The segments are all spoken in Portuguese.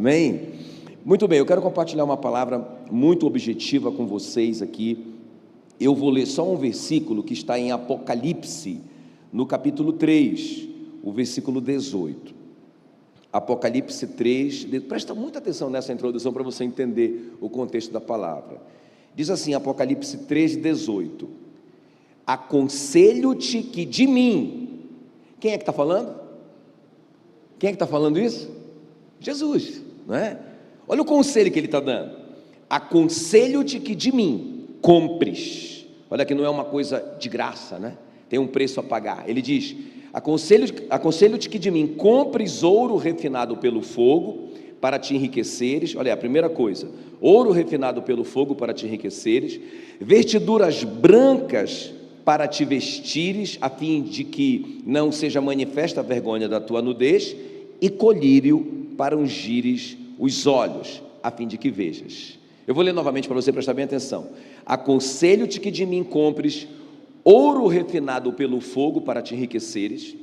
Amém? Muito bem, eu quero compartilhar uma palavra muito objetiva com vocês aqui. Eu vou ler só um versículo que está em Apocalipse, no capítulo 3, o versículo 18. Apocalipse 3, presta muita atenção nessa introdução para você entender o contexto da palavra. Diz assim, Apocalipse 3, 18: aconselho-te que de mim... Quem é que está falando? Quem é que está falando isso? Jesus, não é? Olha o conselho que ele está dando. Aconselho-te que de mim compres. Olha que não é uma coisa de graça, né? Tem um preço a pagar. Ele diz: aconselho-te que de mim compres ouro refinado pelo fogo para te enriqueceres. Olha, a primeira coisa: ouro refinado pelo fogo para te enriqueceres, vestiduras brancas para te vestires, a fim de que não seja manifesta a vergonha da tua nudez, e colírio para ungires os olhos, a fim de que vejas. Eu vou ler novamente para você prestar bem atenção. Aconselho-te que de mim compres ouro refinado pelo fogo para te enriqueceres,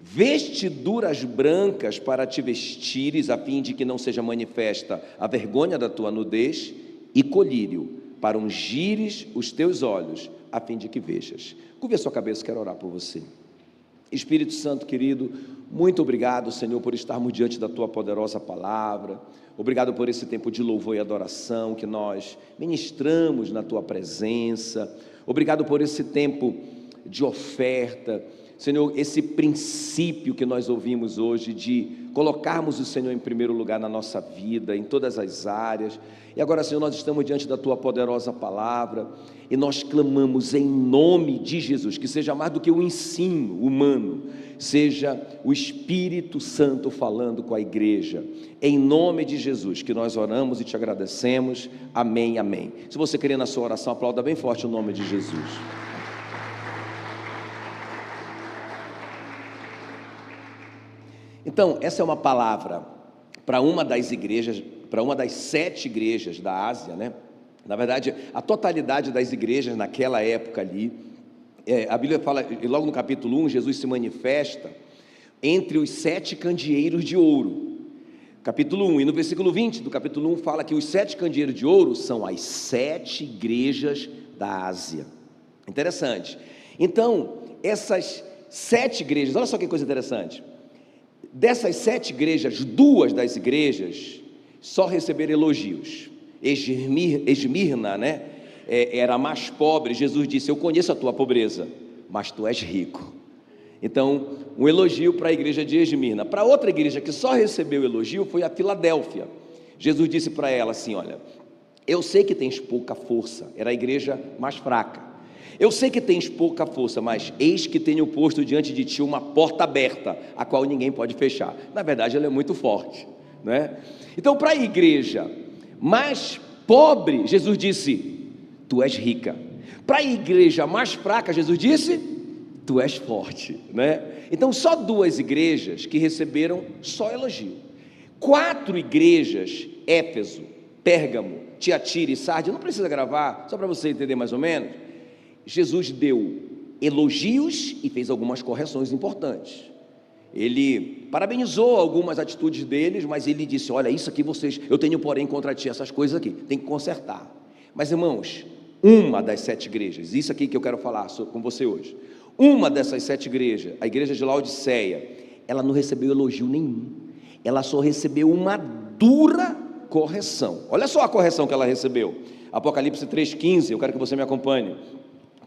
vestiduras brancas para te vestires, a fim de que não seja manifesta a vergonha da tua nudez, e colírio para ungires os teus olhos, a fim de que vejas. Curve a sua cabeça, quero orar por você. Espírito Santo querido, muito obrigado, Senhor, por estarmos diante da Tua poderosa palavra. Obrigado por esse tempo de louvor e adoração que nós ministramos na Tua presença. Obrigado por esse tempo de oferta, Senhor, esse princípio que nós ouvimos hoje de colocarmos o Senhor em primeiro lugar na nossa vida, em todas as áreas. E agora, Senhor, nós estamos diante da Tua poderosa palavra e nós clamamos em nome de Jesus, que seja mais do que o ensino humano, seja o Espírito Santo falando com a igreja, em nome de Jesus, que nós oramos e te agradecemos, amém, amém. Se você querer na sua oração, aplauda bem forte o nome de Jesus. Então, essa é uma palavra para uma das igrejas, para uma das 7 igrejas da Ásia, né? Na verdade, a totalidade das igrejas naquela época ali, a Bíblia fala, logo no capítulo 1, Jesus se manifesta entre os 7 candeeiros de ouro, capítulo 1, e no versículo 20 do capítulo 1 fala que os 7 candeeiros de ouro são as 7 igrejas da Ásia. Interessante. Então, essas 7 igrejas, olha só que coisa interessante, dessas 7 igrejas, 2 das igrejas só receberam elogios. Esmirna, né, era a mais pobre. Jesus disse: eu conheço a tua pobreza, mas tu és rico. Então, um elogio para a igreja de Esmirna. Para outra igreja que só recebeu elogio foi a Filadélfia. Jesus disse para ela assim: olha, eu sei que tens pouca força. Era a igreja mais fraca. Eu sei que tens pouca força, mas eis que tenho posto diante de ti uma porta aberta, a qual ninguém pode fechar. Na verdade, ela é muito forte, né? Então, para a igreja mais pobre, Jesus disse: tu és rica. Para a igreja mais fraca, Jesus disse: tu és forte, né? Então, só 2 igrejas que receberam só elogio. 4 igrejas, Éfeso, Pérgamo, Tiatira e Sardes, não precisa gravar, só para você entender mais ou menos. Jesus deu elogios e fez algumas correções importantes. Ele parabenizou algumas atitudes deles, mas ele disse: olha, isso aqui eu tenho porém contra ti essas coisas aqui, tem que consertar. Mas irmãos, uma das 7 igrejas, isso aqui que eu quero falar com você hoje, uma dessas 7 igrejas, a igreja de Laodiceia, ela não recebeu elogio nenhum, ela só recebeu uma dura correção. Olha só a correção que ela recebeu. Apocalipse 3,15, eu quero que você me acompanhe.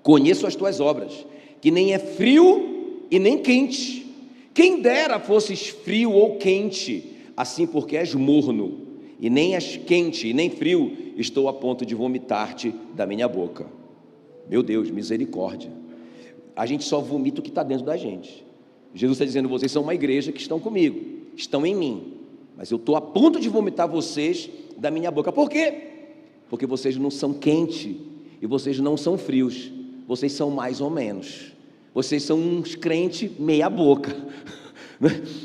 Conheço as tuas obras, que nem é frio e nem quente. Quem dera fosses frio ou quente, assim porque és morno, e nem és quente e nem frio, estou a ponto de vomitar-te da minha boca. Meu Deus, misericórdia. A gente só vomita o que está dentro da gente. Jesus está dizendo: vocês são uma igreja que estão comigo, estão em mim, mas eu estou a ponto de vomitar vocês da minha boca. Por quê? Porque vocês não são quentes e vocês não são frios, vocês são mais ou menos. Vocês são uns crentes meia boca.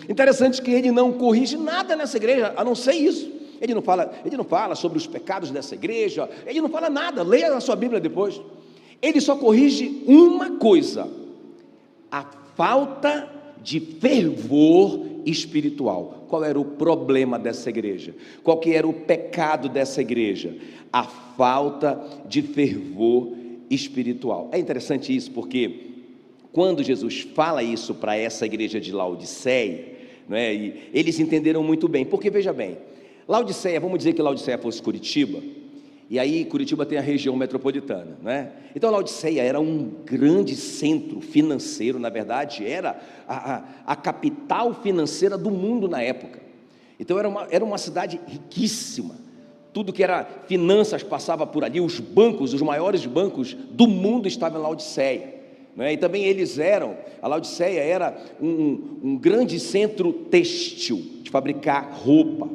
Interessante que ele não corrige nada nessa igreja, a não ser isso. Ele não fala sobre os pecados dessa igreja, ele não fala nada. Leia na sua Bíblia depois. Ele só corrige uma coisa: a falta de fervor espiritual. Qual era o problema dessa igreja? Qual que era o pecado dessa igreja? A falta de fervor espiritual. É interessante isso, porque quando Jesus fala isso para essa igreja de Laodiceia, não é? E eles entenderam muito bem, porque veja bem, Laodiceia, vamos dizer que Laodiceia fosse Curitiba, e aí Curitiba tem a região metropolitana, não é? Então Laodiceia era um grande centro financeiro, na verdade era a capital financeira do mundo na época. Então era uma cidade riquíssima, tudo que era finanças passava por ali, os bancos, os maiores bancos do mundo estavam em Laodiceia, não é? E também a Laodiceia era um grande centro têxtil, de fabricar roupa,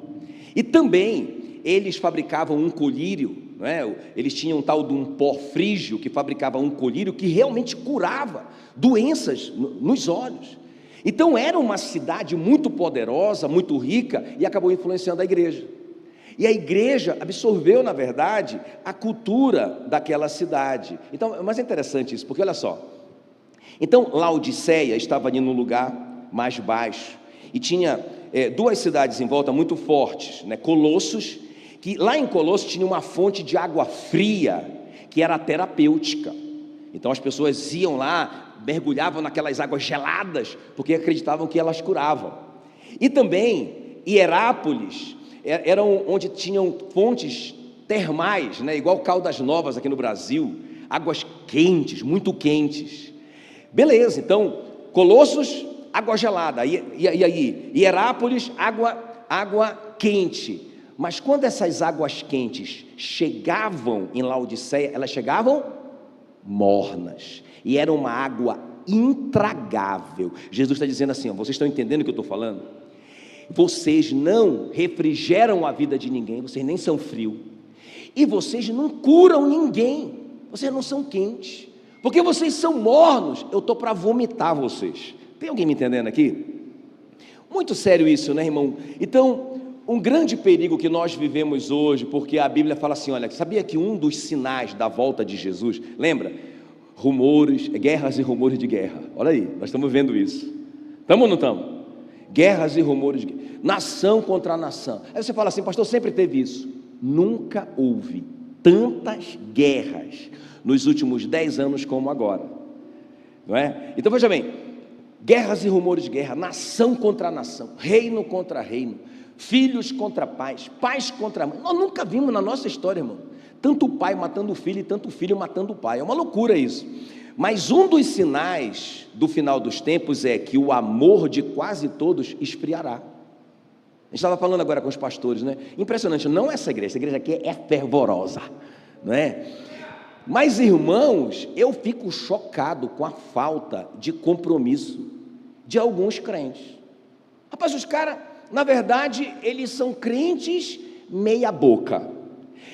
e também eles fabricavam um colírio, não é? Eles tinham um tal de um pó frígio que fabricava um colírio que realmente curava doenças nos olhos. Então era uma cidade muito poderosa, muito rica, e acabou influenciando a igreja. E a igreja absorveu, na verdade, a cultura daquela cidade. Então, mas é interessante isso, porque olha só. Então Laodiceia estava ali num lugar mais baixo, e tinha duas cidades em volta muito fortes, né? Colossos, que lá em Colossos tinha uma fonte de água fria, que era terapêutica. Então as pessoas iam lá, mergulhavam naquelas águas geladas, porque acreditavam que elas curavam. E também Hierápolis, era onde tinham fontes termais, né? Igual Caldas Novas aqui no Brasil, águas quentes, muito quentes. Beleza, então Colossos, água gelada, e aí Hierápolis, água quente. Mas quando essas águas quentes chegavam em Laodiceia, elas chegavam mornas, e era uma água intragável. Jesus está dizendo assim, ó, vocês estão entendendo o que eu estou falando? Vocês não refrigeram a vida de ninguém, vocês nem são frio, e vocês não curam ninguém, vocês não são quentes, porque vocês são mornos. Eu estou para vomitar vocês. Tem alguém me entendendo aqui? Muito sério isso, né, irmão? Então, um grande perigo que nós vivemos hoje, porque a Bíblia fala assim, olha, sabia que um dos sinais da volta de Jesus, lembra? Rumores, guerras e rumores de guerra. Olha aí, nós estamos vendo isso. Estamos ou não estamos? Guerras e rumores de guerra. Nação contra nação. Aí você fala assim, pastor, sempre teve isso. Nunca houve tantas guerras nos últimos 10 anos como agora, não é? Então veja bem, guerras e rumores de guerra, nação contra nação, reino contra reino, filhos contra pais, pais contra mãe. Nós nunca vimos na nossa história, irmão, tanto o pai matando o filho e tanto o filho matando o pai. É uma loucura isso. Mas um dos sinais do final dos tempos é que o amor de quase todos esfriará. A gente estava falando agora com os pastores, né? Impressionante, não essa igreja aqui é fervorosa, não é? Mas irmãos, eu fico chocado com a falta de compromisso de alguns crentes. Rapaz, os caras, na verdade, eles são crentes meia boca.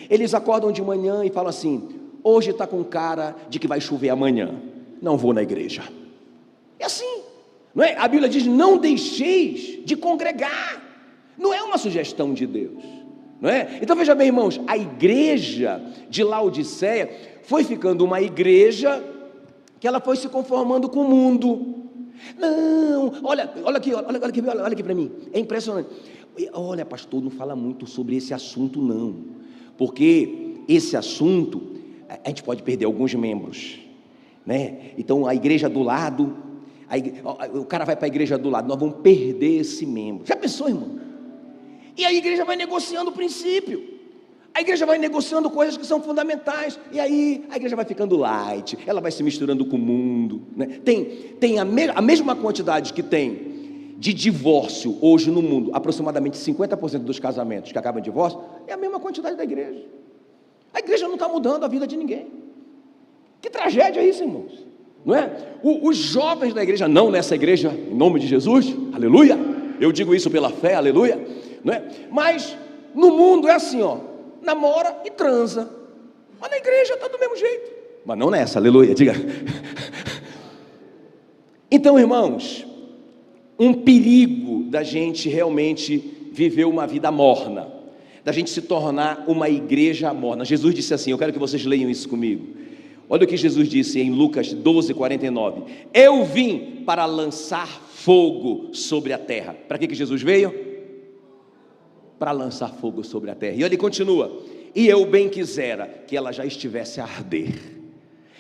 Eles acordam de manhã e falam assim, hoje está com cara de que vai chover amanhã, não vou na igreja. É assim, não é? A Bíblia diz, não deixeis de congregar. Não é uma sugestão de Deus, não é? Então veja bem, irmãos, a igreja de Laodiceia foi ficando uma igreja que ela foi se conformando com o mundo. Não, olha aqui para mim, é impressionante. Olha, pastor, não fala muito sobre esse assunto não, porque esse assunto a gente pode perder alguns membros, né? Então a igreja do lado, o cara vai para a igreja do lado, nós vamos perder esse membro. Já pensou, irmão? E a igreja vai negociando o princípio, a igreja vai negociando coisas que são fundamentais, e aí a igreja vai ficando light, ela vai se misturando com o mundo, né? Tem a mesma quantidade que tem de divórcio hoje no mundo, aproximadamente 50% dos casamentos que acabam em divórcio, é a mesma quantidade da igreja. A igreja não está mudando a vida de ninguém. Que tragédia é isso, irmãos? Não é? Os jovens da igreja, não nessa igreja, em nome de Jesus, aleluia, eu digo isso pela fé, aleluia, não é? Mas no mundo é assim, ó, namora e transa, mas na igreja está do mesmo jeito, mas não nessa, aleluia, diga. Então, irmãos, um perigo da gente realmente viver uma vida morna, da gente se tornar uma igreja morna. Jesus disse assim, eu quero que vocês leiam isso comigo, Olha o que Jesus disse em Lucas 12:49: eu vim para lançar fogo sobre a terra. Para que Jesus veio? Para lançar fogo sobre a terra. E ele continua: e eu bem quisera que ela já estivesse a arder.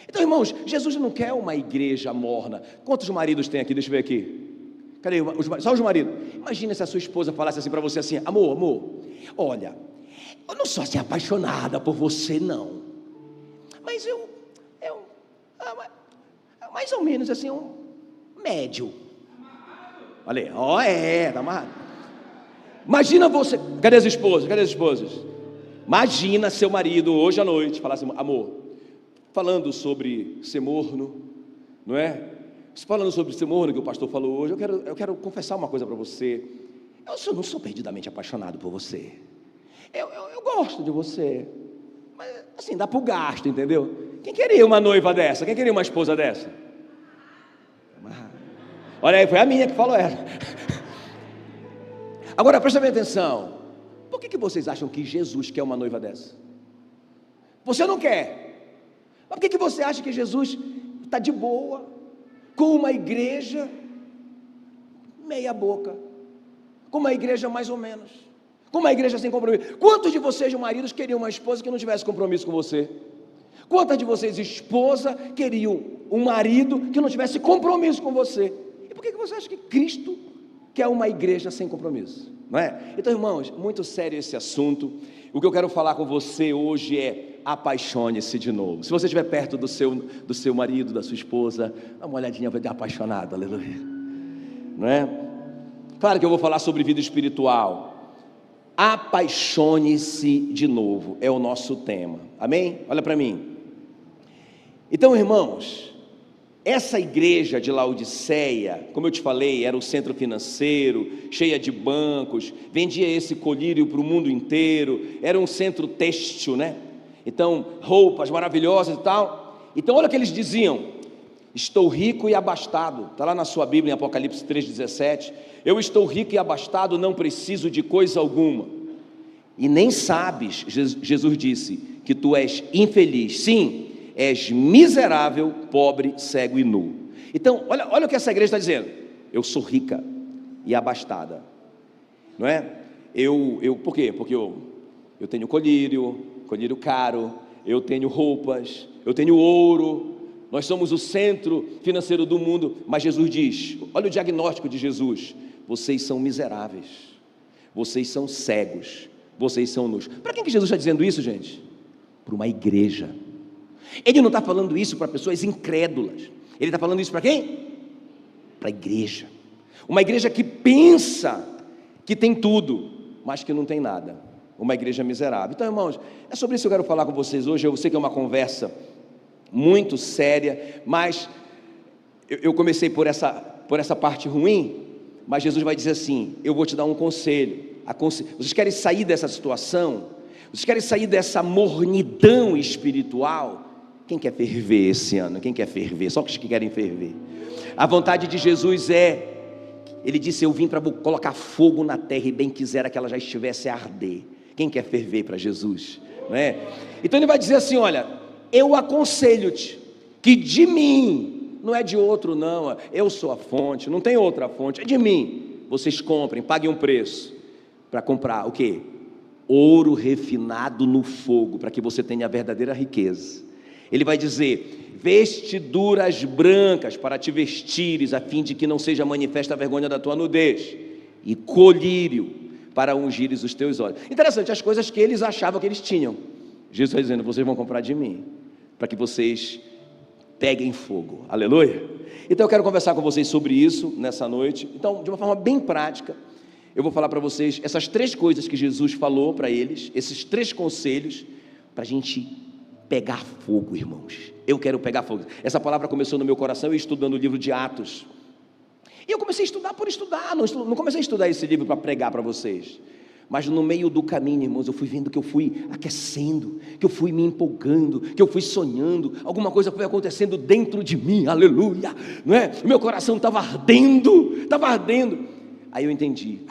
Então, irmãos, Jesus não quer uma igreja morna. Quantos maridos tem aqui? Deixa eu ver aqui. Cadê? Só os maridos. Imagina se a sua esposa falasse assim para você assim: amor, olha, eu não sou assim apaixonada por você não, mas eu mais ou menos assim, um médio. Olha aí, tá amarrado. Imagina você, cadê as esposas? Imagina seu marido hoje à noite falar assim: amor, falando sobre ser morno, não é? Falando sobre ser morno que o pastor falou hoje, eu quero confessar uma coisa para você. Eu não sou perdidamente apaixonado por você. Eu gosto de você, mas assim, dá pro gasto, entendeu? Quem queria uma noiva dessa? Quem queria uma esposa dessa? Olha aí, foi a minha que falou ela. Agora presta bem atenção. Por que vocês acham que Jesus quer uma noiva dessa? Você não quer. Mas por que você acha que Jesus está de boa com uma igreja meia boca, com uma igreja mais ou menos, com uma igreja sem compromisso? Quantos de vocês, maridos, queriam uma esposa que não tivesse compromisso com você? Quantas de vocês, esposa, queriam um marido que não tivesse compromisso com você? E por que você acha que Cristo quer uma igreja sem compromisso? Não é? Então, irmãos, muito sério esse assunto. O que eu quero falar com você hoje é: apaixone-se de novo. Se você estiver perto do seu marido, da sua esposa, dá uma olhadinha para ter apaixonado, aleluia. Não é? Claro que eu vou falar sobre vida espiritual. Apaixone-se de novo, é o nosso tema, amém? Olha para mim. Então, irmãos, essa igreja de Laodiceia, como eu te falei, era o centro financeiro, cheia de bancos, vendia esse colírio para o mundo inteiro, era um centro têxtil, né? Então, roupas maravilhosas e tal. Então, olha o que eles diziam: estou rico e abastado. Está lá na sua Bíblia, em Apocalipse 3,17. Eu estou rico e abastado, não preciso de coisa alguma. E nem sabes, Jesus disse, que tu és infeliz. Sim, és miserável, pobre, cego e nu. Então, olha o que essa igreja está dizendo: eu sou rica e abastada, não é? Por quê? Porque eu tenho colírio caro, eu tenho roupas, eu tenho ouro, nós somos o centro financeiro do mundo. Mas Jesus diz, olha o diagnóstico de Jesus: vocês são miseráveis, vocês são cegos, vocês são nus. Para quem que Jesus está dizendo isso, gente? Para uma igreja. Ele não está falando isso para pessoas incrédulas, ele está falando isso para quem? Para a igreja. Uma igreja que pensa que tem tudo, mas que não tem nada. Uma igreja miserável. Então, irmãos, é sobre isso que eu quero falar com vocês hoje. Eu sei que é uma conversa muito séria, mas eu comecei por essa parte ruim, mas Jesus vai dizer assim: eu vou te dar um conselho. Vocês querem sair dessa situação? Vocês querem sair dessa mornidão espiritual? Quem quer ferver esse ano? Quem quer ferver? Só os que querem ferver. A vontade de Jesus ele disse: eu vim para colocar fogo na terra, e bem quisera que ela já estivesse a arder. Quem quer ferver para Jesus? Não é? Então ele vai dizer assim: olha, eu aconselho-te que de mim, não é de outro não, eu sou a fonte, não tem outra fonte, é de mim. Vocês comprem, paguem um preço para comprar o quê? Ouro refinado no fogo, para que você tenha a verdadeira riqueza. Ele vai dizer: vestiduras brancas para te vestires, a fim de que não seja manifesta a vergonha da tua nudez, e colírio para ungires os teus olhos. Interessante, as coisas que eles achavam que eles tinham, Jesus está dizendo: vocês vão comprar de mim, para que vocês peguem fogo, aleluia. Então eu quero conversar com vocês sobre isso nessa noite. Então, de uma forma bem prática, eu vou falar para vocês essas 3 coisas que Jesus falou para eles, esses 3 conselhos, para a gente pegar fogo, irmãos. Eu quero pegar fogo. Essa palavra começou no meu coração, eu estudando o livro de Atos, e eu comecei a estudar por estudar, não comecei a estudar esse livro para pregar para vocês, mas no meio do caminho, irmãos, eu fui vendo que eu fui aquecendo, que eu fui me empolgando, que eu fui sonhando, alguma coisa foi acontecendo dentro de mim, aleluia, não é? O meu coração estava ardendo, aí eu entendi,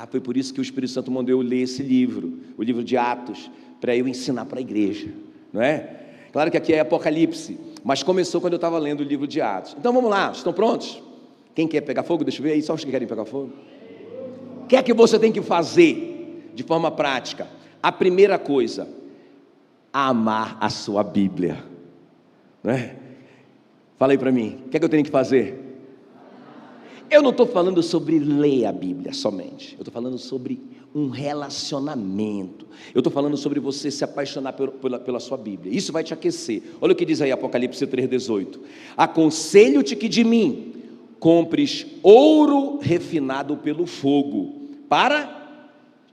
foi por isso que o Espírito Santo mandou eu ler esse livro, o livro de Atos, para eu ensinar para a igreja, não é? Claro que aqui é Apocalipse, mas começou quando eu estava lendo o livro de Atos. Então vamos lá, estão prontos? Quem quer pegar fogo? Deixa eu ver aí, só os que querem pegar fogo. O que é que você tem que fazer de forma prática? A primeira coisa, amar a sua Bíblia, né? Fala aí para mim, o que é que eu tenho que fazer? Eu não estou falando sobre ler a Bíblia somente, eu estou falando sobre um relacionamento, eu estou falando sobre você se apaixonar pela sua Bíblia. Isso vai te aquecer. Olha o que diz aí Apocalipse 3,18: aconselho-te que de mim compres ouro refinado pelo fogo, para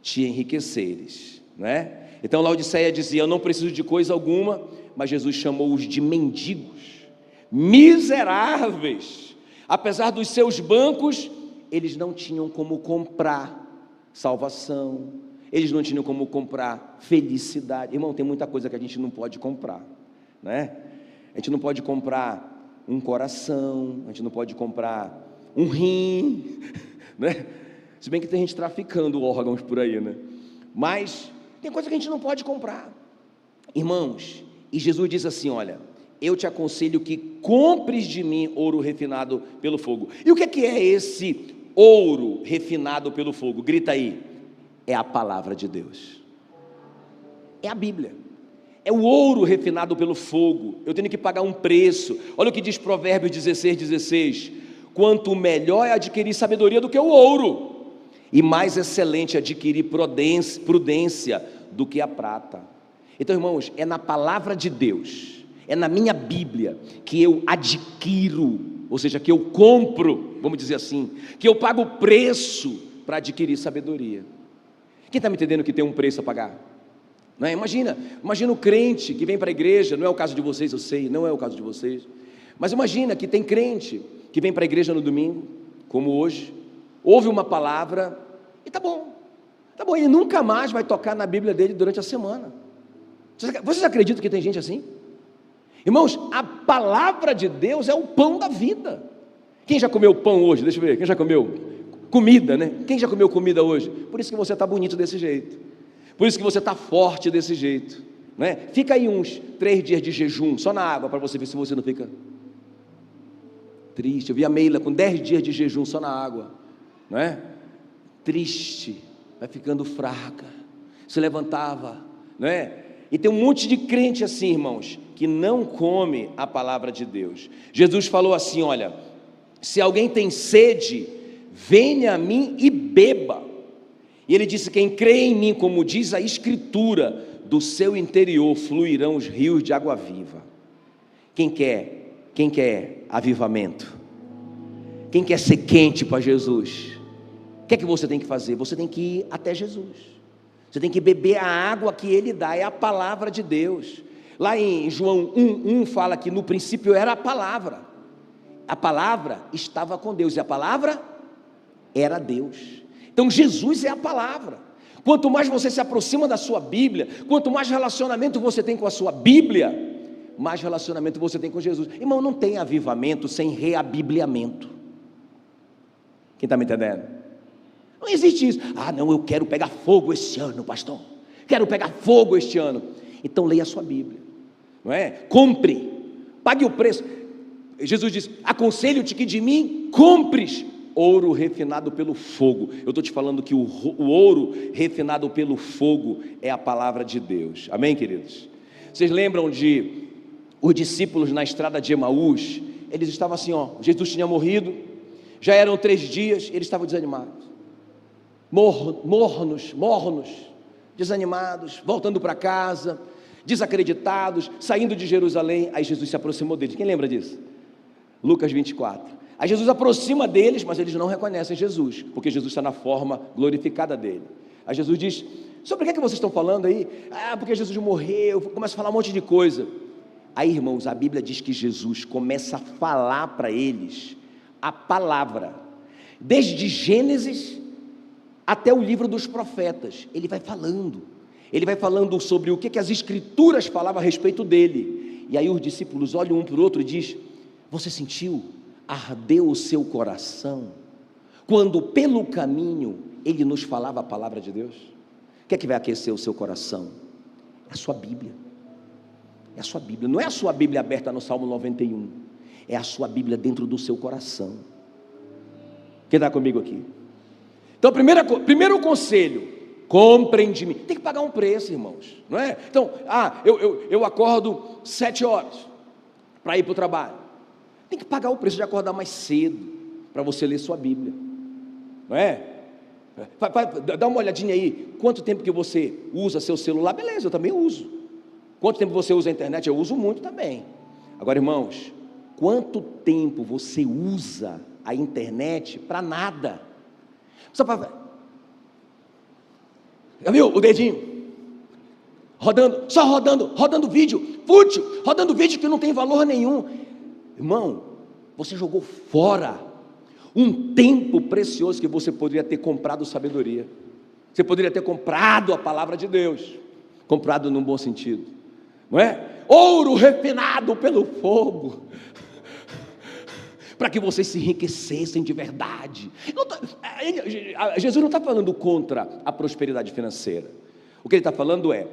te enriqueceres, né? Então Laodiceia dizia: eu não preciso de coisa alguma, mas Jesus chamou-os de mendigos, miseráveis. Apesar dos seus bancos, eles não tinham como comprar salvação, eles não tinham como comprar felicidade. Irmão, tem muita coisa que a gente não pode comprar, né? A gente não pode comprar um coração, a gente não pode comprar um rim, né? Se bem que tem gente traficando órgãos por aí, né? Mas tem coisa que a gente não pode comprar, irmãos. E Jesus diz assim: olha, eu te aconselho que compres de mim ouro refinado pelo fogo. E o que é esse ouro refinado pelo fogo? Grita aí. É a palavra de Deus, é a Bíblia, é o ouro refinado pelo fogo. Eu tenho que pagar um preço. Olha o que diz Provérbios 16:16: quanto melhor é adquirir sabedoria do que o ouro, e mais excelente adquirir prudência do que a prata. Então, irmãos, é na palavra de Deus, é na minha Bíblia que eu adquiro, ou seja, que eu compro, vamos dizer assim, que eu pago o preço para adquirir sabedoria. Quem está me entendendo que tem um preço a pagar? Não é? Imagina o crente que vem para a igreja. Não é o caso de vocês, eu sei, não é o caso de vocês, mas imagina que tem crente que vem para a igreja no domingo, como hoje, ouve uma palavra e tá bom, ele nunca mais vai tocar na Bíblia dele durante a semana. Vocês acreditam que tem gente assim? Irmãos, a palavra de Deus é o pão da vida. Quem já comeu pão hoje? Deixa eu ver, quem já comeu? Comida, né? Quem já comeu comida hoje? Por isso que você está bonito desse jeito, por isso que você está forte desse jeito, né? Fica aí uns 3 dias de jejum, só na água, para você ver se você não fica triste. Eu vi a Meila com 10 dias de jejum só na água, né? Triste, vai ficando fraca, se levantava, né? E tem um monte de crente assim, irmãos, que não come a palavra de Deus. Jesus falou assim: olha, se alguém tem sede, venha a mim e beba. E ele disse: quem crê em mim, como diz a Escritura, do seu interior fluirão os rios de água viva. Quem quer avivamento? Quem quer ser quente para Jesus? O que é que você tem que fazer? Você tem que ir até Jesus, você tem que beber a água que Ele dá, é a palavra de Deus. Lá em João 1:1 fala que no princípio era a palavra estava com Deus, e a palavra era Deus. Então Jesus é a palavra. Quanto mais você se aproxima da sua Bíblia, quanto mais relacionamento você tem com a sua Bíblia, mais relacionamento você tem com Jesus. Irmão, não tem avivamento sem reabibliamento. Quem está me entendendo? Não existe isso. Ah não, eu quero pegar fogo este ano, pastor, quero pegar fogo este ano. Então leia a sua Bíblia, não é? Compre, pague o preço. Jesus diz: aconselho-te que de mim compres ouro refinado pelo fogo. Eu estou te falando que o ouro refinado pelo fogo é a palavra de Deus. Amém, queridos? Vocês lembram de os discípulos na estrada de Emaús? Eles estavam assim, ó, Jesus tinha morrido, já eram 3 dias, eles estavam desanimados, mornos, desanimados, voltando para casa, desacreditados, saindo de Jerusalém. Aí Jesus se aproximou deles. Quem lembra disso? Lucas 24. Aí Jesus aproxima deles, mas eles não reconhecem Jesus, porque Jesus está na forma glorificada dele. Aí Jesus diz: sobre o que vocês estão falando aí? Ah, porque Jesus morreu. Começa a falar um monte de coisa. Aí, irmãos, a Bíblia diz que Jesus começa a falar para eles a palavra, desde Gênesis até o livro dos profetas. Ele vai falando sobre o que as Escrituras falavam a respeito dele. E aí os discípulos olham um para o outro e dizem: você sentiu? Ardeu o seu coração quando pelo caminho ele nos falava a palavra de Deus? O que é que vai aquecer o seu coração? É a sua Bíblia, É a sua Bíblia. Não é a sua Bíblia aberta no Salmo 91. É a sua Bíblia dentro do seu coração. Quem está comigo aqui? Então, primeiro conselho: comprem de mim. Tem que pagar um preço, irmãos, não é? Então, eu acordo 7 horas para ir para o trabalho. Tem que pagar o preço de acordar mais cedo para você ler sua Bíblia, não é? Dá uma olhadinha aí, quanto tempo que você usa seu celular? Beleza, eu também uso. Quanto tempo você usa a internet? Eu uso muito também. Agora, irmãos, quanto tempo você usa a internet para nada? Só para... Já viu o dedinho? Rodando vídeo, fútil, rodando vídeo que não tem valor nenhum. Irmão, você jogou fora um tempo precioso que você poderia ter comprado sabedoria. Você poderia ter comprado a palavra de Deus, comprado num bom sentido, não é? Ouro refinado pelo fogo, para que vocês se enriquecessem de verdade. Jesus não está falando contra a prosperidade financeira. O que ele está falando é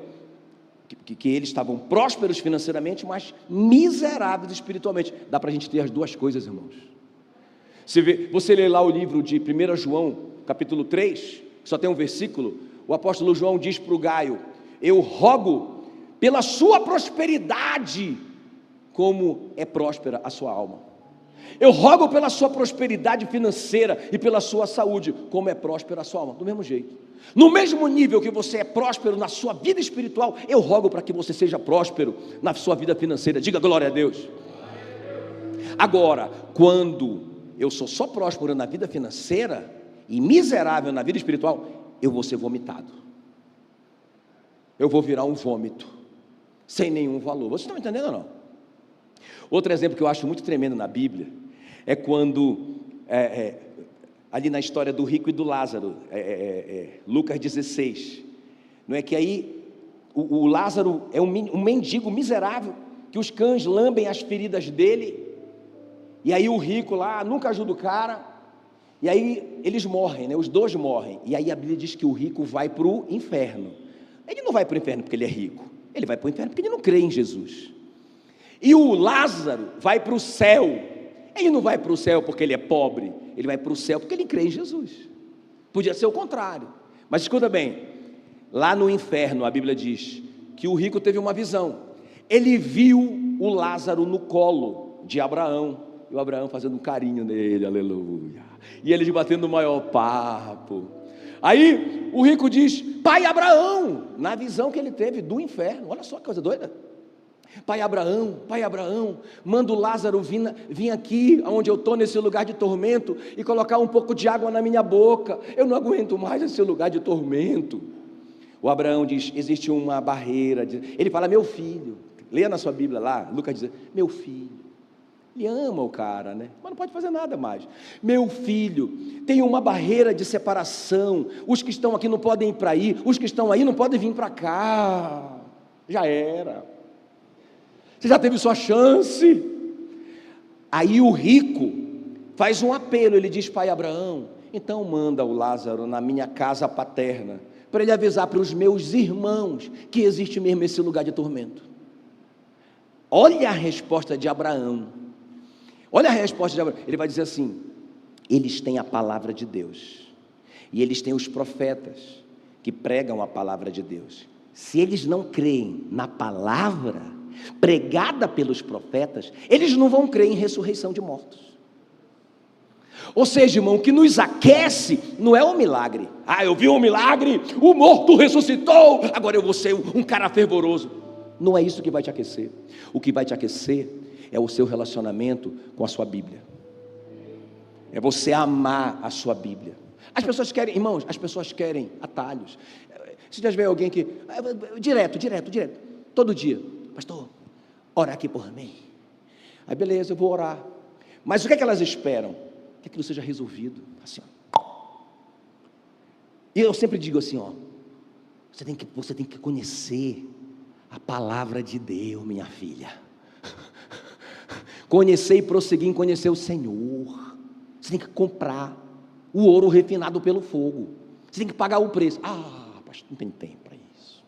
que eles estavam prósperos financeiramente, mas miseráveis espiritualmente. Dá para a gente ter as duas coisas, irmãos. Você lê lá o livro de 1 João, capítulo 3, só tem um versículo. O apóstolo João diz para o Gaio: eu rogo pela sua prosperidade, como é próspera a sua alma. Eu rogo pela sua prosperidade financeira e pela sua saúde, como é próspera a sua alma. Do mesmo jeito, no mesmo nível que você é próspero na sua vida espiritual, eu rogo para que você seja próspero na sua vida financeira. Diga glória a Deus. Agora, quando eu sou só próspero na vida financeira e miserável na vida espiritual, eu vou ser vomitado. Eu vou virar um vômito, sem nenhum valor. Vocês estão entendendo ou não? Outro exemplo que eu acho muito tremendo na Bíblia é quando, ali na história do rico e do Lázaro, Lucas 16, não é que aí o Lázaro é um mendigo miserável, que os cães lambem as feridas dele, e aí o rico lá nunca ajuda o cara, e aí eles morrem, né? Os dois morrem, e aí a Bíblia diz que o rico vai para o inferno. Ele não vai para o inferno porque ele é rico, ele vai para o inferno porque ele não crê em Jesus. E o Lázaro vai para o céu. Ele não vai para o céu porque ele é pobre, ele vai para o céu porque ele crê em Jesus. Podia ser o contrário, mas escuta bem, lá no inferno a Bíblia diz que o rico teve uma visão. Ele viu o Lázaro no colo de Abraão, e o Abraão fazendo um carinho nele, aleluia, e eles batendo o maior papo. Aí o rico diz: pai Abraão, na visão que ele teve do inferno, olha só que coisa doida. Pai Abraão, manda o Lázaro vir aqui, onde eu estou, nesse lugar de tormento, e colocar um pouco de água na minha boca, eu não aguento mais esse lugar de tormento. O Abraão diz: existe uma barreira, ele fala: meu filho, leia na sua Bíblia lá, Lucas diz: meu filho, ele ama o cara, né? Mas não pode fazer nada mais. Meu filho, tem uma barreira de separação, os que estão aqui não podem ir para aí, os que estão aí não podem vir para cá, já era. Você já teve sua chance. Aí o rico faz um apelo, ele diz: pai Abraão, então manda o Lázaro na minha casa paterna, para ele avisar para os meus irmãos que existe mesmo esse lugar de tormento. Olha a resposta de Abraão, ele vai dizer assim: eles têm a palavra de Deus, e eles têm os profetas que pregam a palavra de Deus. Se eles não creem na palavra pregada pelos profetas, eles não vão crer em ressurreição de mortos. Ou seja, irmão, o que nos aquece não é o milagre. Eu vi um milagre, o morto ressuscitou, agora eu vou ser um cara fervoroso. Não é isso que vai te aquecer. O que vai te aquecer é o seu relacionamento com a sua Bíblia. É você amar a sua Bíblia. As pessoas querem, irmãos, atalhos. Você já vê alguém que direto, todo dia: pastor, ora aqui por mim. Aí beleza, eu vou orar. Mas o que é que elas esperam? Que aquilo seja resolvido, assim, ó. E eu sempre digo assim, ó: você tem que conhecer a palavra de Deus, minha filha. Conhecer e prosseguir em conhecer o Senhor. Você tem que comprar o ouro refinado pelo fogo. Você tem que pagar o preço. Pastor, não tem tempo para isso.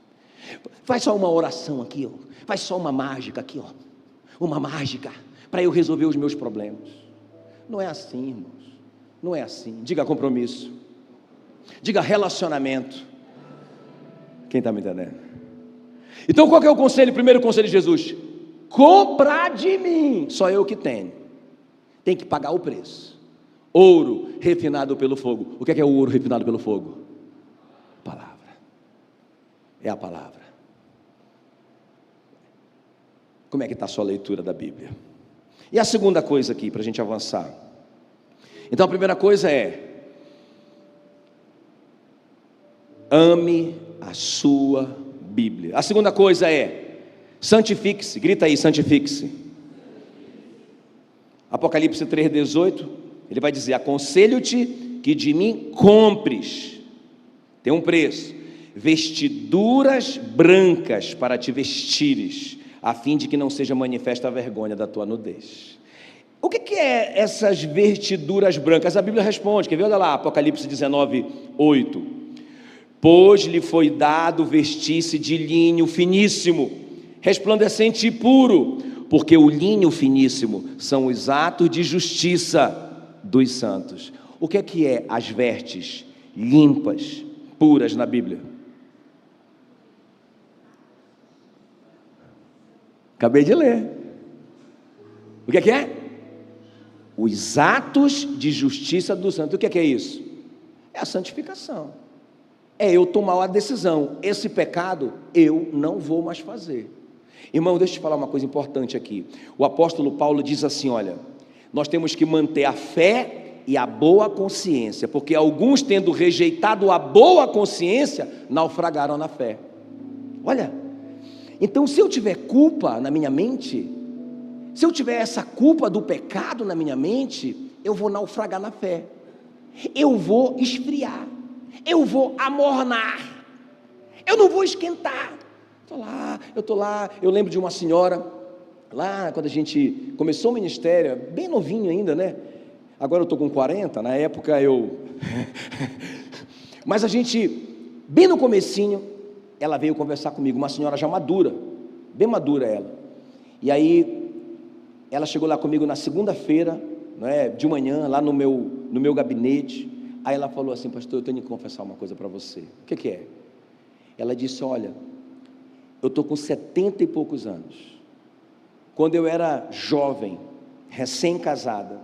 Faz só uma oração aqui, ó. Faz só uma mágica aqui, ó. Uma mágica para eu resolver os meus problemas. Não é assim, irmãos. Não é assim. Diga compromisso. Diga relacionamento. Quem está me entendendo? Então qual que é o conselho? Primeiro conselho de Jesus: comprar de mim, só eu que tenho. Tem que pagar o preço. Ouro refinado pelo fogo. O que é o ouro refinado pelo fogo? Palavra. É a palavra. Como é que está a sua leitura da Bíblia? E a segunda coisa aqui, para a gente avançar. Então a primeira coisa é: ame a sua Bíblia. A segunda coisa é: santifique-se. Grita aí, santifique-se. Apocalipse 3,18, ele vai dizer: aconselho-te que de mim compres, tem um preço, vestiduras brancas para te vestires, a fim de que não seja manifesta a vergonha da tua nudez. O que é essas vestiduras brancas? A Bíblia responde, quer ver? Olha lá, Apocalipse 19:8. Pois lhe foi dado vestir-se de linho finíssimo, resplandecente e puro, porque o linho finíssimo são os atos de justiça dos santos. O que é as vestes limpas, puras na Bíblia? Acabei de ler. O que é? Os atos de justiça dos santos. O que é isso? É a santificação. É eu tomar uma decisão: esse pecado eu não vou mais fazer. Irmão, deixa eu te falar uma coisa importante aqui. O apóstolo Paulo diz assim: olha, nós temos que manter a fé e a boa consciência, porque alguns, tendo rejeitado a boa consciência, naufragaram na fé. Olha, então se eu tiver culpa na minha mente, se eu tiver essa culpa do pecado na minha mente, eu vou naufragar na fé, eu vou esfriar, eu vou amornar, eu não vou esquentar. Eu estou lá, eu lembro de uma senhora, lá quando a gente começou o ministério, bem novinho ainda, né? Agora eu estou com 40, na época eu... Mas a gente, bem no comecinho, ela veio conversar comigo, uma senhora já madura, bem madura ela. E aí, ela chegou lá comigo na segunda-feira, né, de manhã, lá no meu gabinete. Aí ela falou assim: pastor, eu tenho que confessar uma coisa para você. O que é? Ela disse: olha, eu estou com 70 e poucos anos. Quando eu era jovem, recém-casada,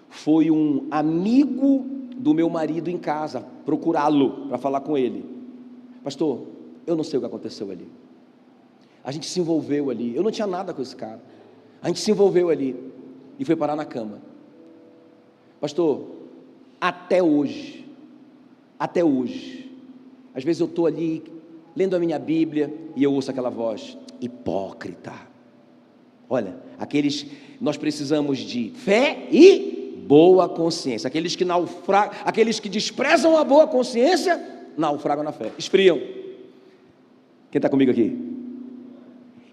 foi um amigo do meu marido em casa procurá-lo para falar com ele. Pastor, eu não sei o que aconteceu ali. A gente se envolveu ali. Eu não tinha nada com esse cara. A gente se envolveu ali e foi parar na cama. Pastor, até hoje, às vezes eu estou ali lendo a minha Bíblia e eu ouço aquela voz: hipócrita. Olha, nós precisamos de fé e boa consciência. Aqueles que desprezam a boa consciência, naufragam na fé, esfriam. Quem está comigo aqui?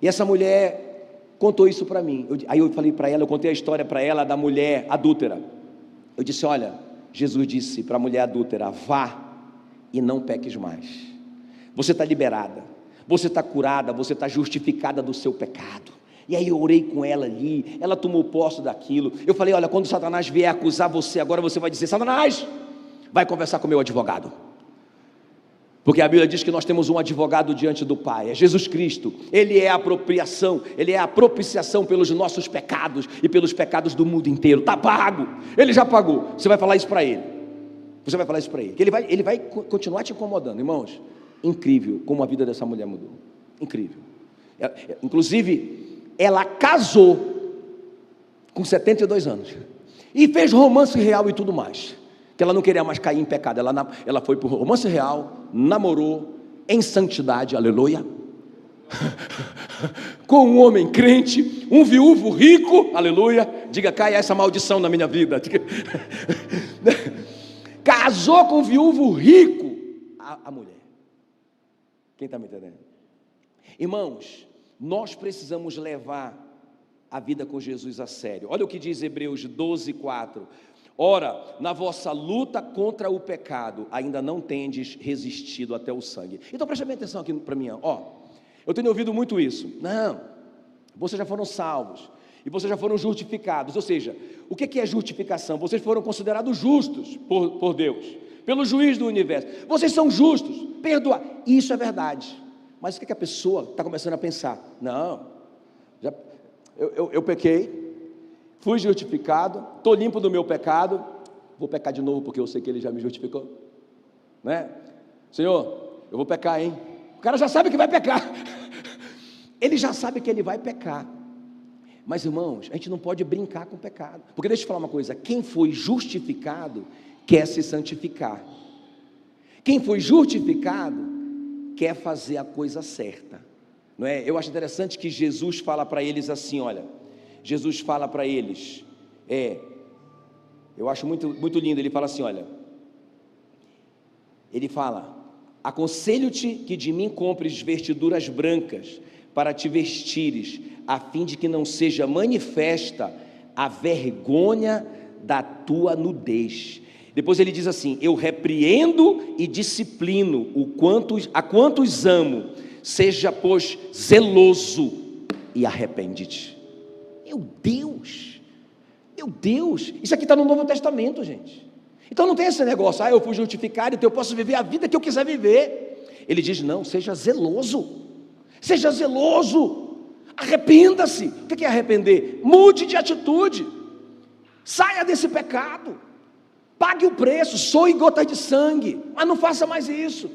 E essa mulher contou isso para mim. Aí eu falei para ela, eu contei a história para ela da mulher adúltera. Eu disse: olha, Jesus disse para a mulher adúltera: vá e não peques mais. Você está liberada, você está curada, você está justificada do seu pecado. E aí eu orei com ela ali, ela tomou posse daquilo. Eu falei: olha, quando Satanás vier acusar você agora, você vai dizer: Satanás, vai conversar com o meu advogado. Porque a Bíblia diz que nós temos um advogado diante do Pai, é Jesus Cristo. Ele é a apropriação, Ele é a propiciação pelos nossos pecados e pelos pecados do mundo inteiro. Está pago, Ele já pagou. Você vai falar isso para Ele. Você vai falar isso para Ele. Que Ele vai continuar te incomodando. Irmãos, incrível como a vida dessa mulher mudou. Incrível. Inclusive, ela casou com 72 anos e fez romance real e tudo mais, que ela não queria mais cair em pecado. Ela foi para o romance real, namorou em santidade, aleluia, com um homem crente, um viúvo rico, aleluia. Diga: caia essa maldição na minha vida. Casou com um viúvo rico, a mulher. Quem está me entendendo? Irmãos, nós precisamos levar a vida com Jesus a sério. Olha o que diz Hebreus 12:4. Ora, na vossa luta contra o pecado, ainda não tendes resistido até o sangue. Então preste bem atenção aqui para mim, ó. Eu tenho ouvido muito isso. Não, vocês já foram salvos e vocês já foram justificados. Ou seja, o que é justificação? Vocês foram considerados justos por Deus, pelo juiz do universo. Vocês são justos, perdoa. Isso é verdade. Mas o que a pessoa está começando a pensar? Não, eu pequei, fui justificado, estou limpo do meu pecado, vou pecar de novo porque eu sei que Ele já me justificou, né? Senhor, eu vou pecar, hein? O cara já sabe que vai pecar, ele já sabe que ele vai pecar. Mas irmãos, a gente não pode brincar com o pecado, porque deixa eu te falar uma coisa: quem foi justificado quer se santificar, quem foi justificado quer fazer a coisa certa, não é? Eu acho interessante que Jesus fala para eles assim, olha, Jesus fala para eles, eu acho muito, muito lindo, ele fala assim, olha, ele fala: aconselho-te que de mim compres vestiduras brancas para te vestires, a fim de que não seja manifesta a vergonha da tua nudez. Depois ele diz assim: eu repreendo e disciplino a quantos amo, seja pois zeloso e arrepende-te. Meu Deus, isso aqui está no Novo Testamento, gente. Então não tem esse negócio, eu fui justificado, então eu posso viver a vida que eu quiser viver. Ele diz: não, seja zeloso, arrependa-se. O que é arrepender? Mude de atitude, saia desse pecado, pague o preço, soe gotas de sangue, mas não faça mais isso.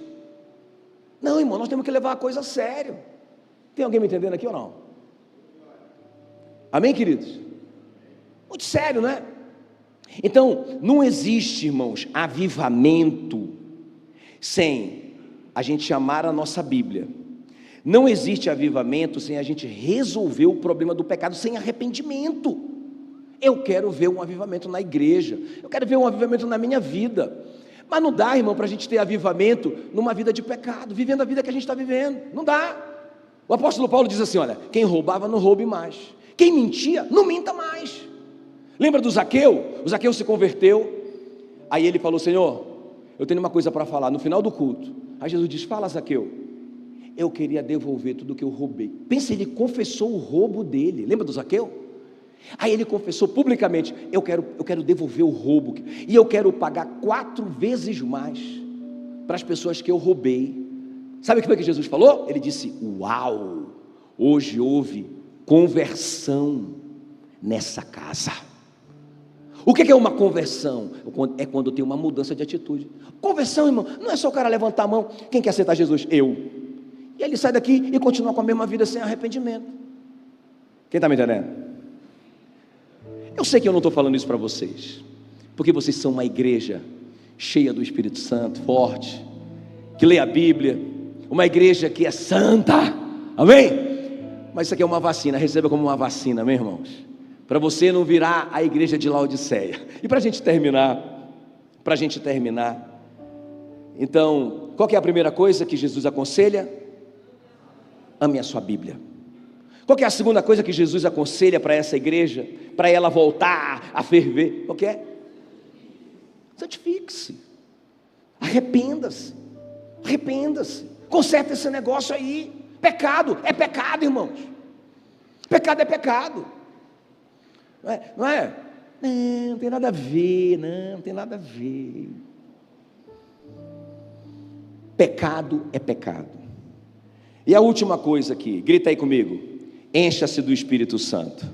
Não, irmão, nós temos que levar a coisa a sério. Tem alguém me entendendo aqui ou não? Amém, queridos? Muito sério, né? Então, não existe, irmãos, avivamento sem a gente amar a nossa Bíblia. Não existe avivamento sem a gente resolver o problema do pecado, sem arrependimento. Eu quero ver um avivamento na igreja, eu quero ver um avivamento na minha vida. Mas não dá, irmão, para a gente ter avivamento numa vida de pecado, vivendo a vida que a gente está vivendo. Não dá. O apóstolo Paulo diz assim, olha, quem roubava não roube mais, quem mentia não minta mais. Lembra do Zaqueu? O Zaqueu se converteu, aí ele falou: Senhor, eu tenho uma coisa para falar no final do culto. Aí Jesus diz: fala, Zaqueu. Eu queria devolver tudo que eu roubei. Pensa, ele confessou o roubo dele. Lembra do Zaqueu? Aí ele confessou publicamente: eu quero devolver o roubo, e eu quero pagar 4 vezes mais para as pessoas que eu roubei. Sabe o que foi que Jesus falou? Ele disse: uau, hoje houve conversão nessa casa. O que é uma conversão? É quando tem uma mudança de atitude. Conversão, irmão, não é só o cara levantar a mão. Quem quer aceitar Jesus? Eu. E ele sai daqui e continua com a mesma vida sem arrependimento. Quem está me entendendo? Eu sei que eu não estou falando isso para vocês, porque vocês são uma igreja cheia do Espírito Santo, forte, que lê a Bíblia, uma igreja que é santa, amém? Mas isso aqui é uma vacina, receba como uma vacina, meus irmãos, para você não virar a igreja de Laodiceia. E para a gente terminar, então, qual que é a primeira coisa que Jesus aconselha? Ame a sua Bíblia. Qual que é a segunda coisa que Jesus aconselha para essa igreja, para ela voltar a ferver? Qual que é? Santifique-se, arrependa-se, conserta esse negócio aí. Pecado é pecado, irmãos. Pecado é pecado. Não é? Não tem nada a ver, não tem nada a ver. Pecado é pecado. E a última coisa aqui, grita aí comigo: encha-se do Espírito Santo.